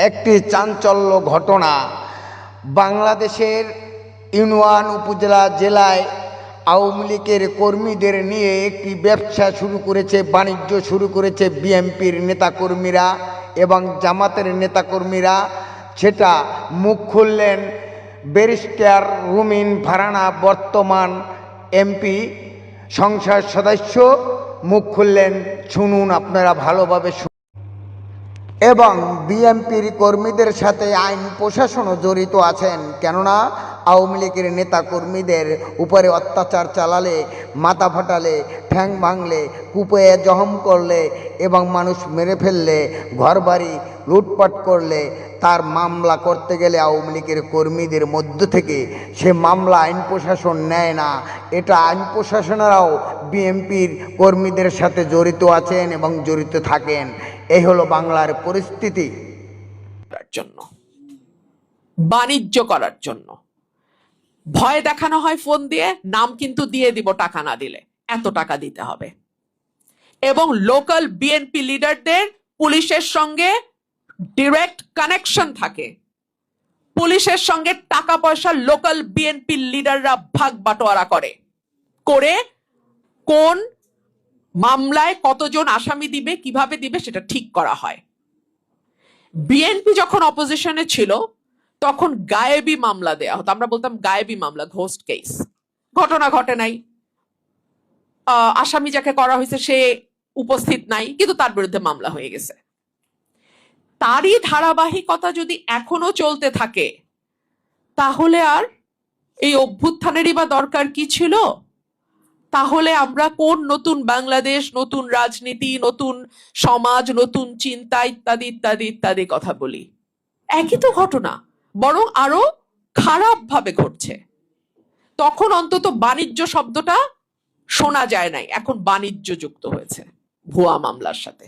একটি চাঞ্চল্য ঘটনা। বাংলাদেশের ইউনিয়ন উপজেলা জেলায় আওয়ামী লীগের কর্মীদের নিয়ে একটি ব্যবসা শুরু করেছে, বাণিজ্য শুরু করেছে বিএনপির নেতাকর্মীরা এবং জামাতের নেতাকর্মীরা। সেটা মুখ খুললেন ব্যারিস্টার রুমিন ফারহানা, বর্তমান এমপি সংসদ সদস্য। মুখ খুললেন, শুনুন আপনারা ভালোভাবে। এবং বিএনপির কর্মীদের সাথে আইন প্রশাসনও জড়িত আছেন, কেননা আওয়ামী লীগের নেতা কর্মীদের উপরে অত্যাচার চালালে, মাথা ফাটালে, ঠ্যাং ভাঙলে, কুপয়ে জখম করলে এবং মানুষ মেরে ফেললে, ঘরবাড়ি লুটপাট করলে তার মামলা করতে গেলে আওয়ামী লীগের কর্মীদের মধ্য থেকে সে মামলা আইন প্রশাসন নেয় না। এটা আইন প্রশাসনেরাও বিএনপির কর্মীদের সাথে জড়িত আছেন এবং জড়িত থাকেন। এই হলো বাংলার পরিস্থিতি। জন্য বাণিজ্য করার জন্য ভয় দেখানো হয় ফোন দিয়ে, নাম কিন্তু দিয়ে দিব টাকা না দিলে, এত টাকা দিতে হবে। এবং লোকাল বিএনপি লিডারদের পুলিশের সঙ্গে ডিরেক্ট কানেকশন থাকে, পুলিশের সঙ্গে টাকা পয়সা লোকাল বিএনপি লিডাররা ভাগ বাটোয়ারা করে কোন মামলায় কতজন আসামি দিবে, কিভাবে দিবে সেটা ঠিক করা হয়। বিএনপি যখন অপোজিশনে ছিল তখন গায়েবী মামলা দেয়া হতো, আমরা বলতাম গায়েবী মামলা, ঘোস্ট কেস। ঘটনা ঘটে নাই, আসামি যাকে করা হয়েছে সে উপস্থিত নাই, কিন্তু তার বিরুদ্ধে মামলা হয়ে গেছে। তারই ধারাবাহিকতা যদি এখনো চলতে থাকে তাহলে আর এই অভ্যুত্থানেরই বা দরকার কি ছিল? তাহলে আমরা কোন নতুন বাংলাদেশ, নতুন রাজনীতি, নতুন সমাজ, নতুন চিন্তা ইত্যাদি ইত্যাদি ইত্যাদি কথা বলি? একই তো ঘটনা, বরং আরো খারাপ ভাবে ঘটছে। তখন অন্তত বাণিজ্য শব্দটা শোনা যায় নাই, এখন বাণিজ্য যুক্ত হয়েছে ভুয়া মামলার সাথে।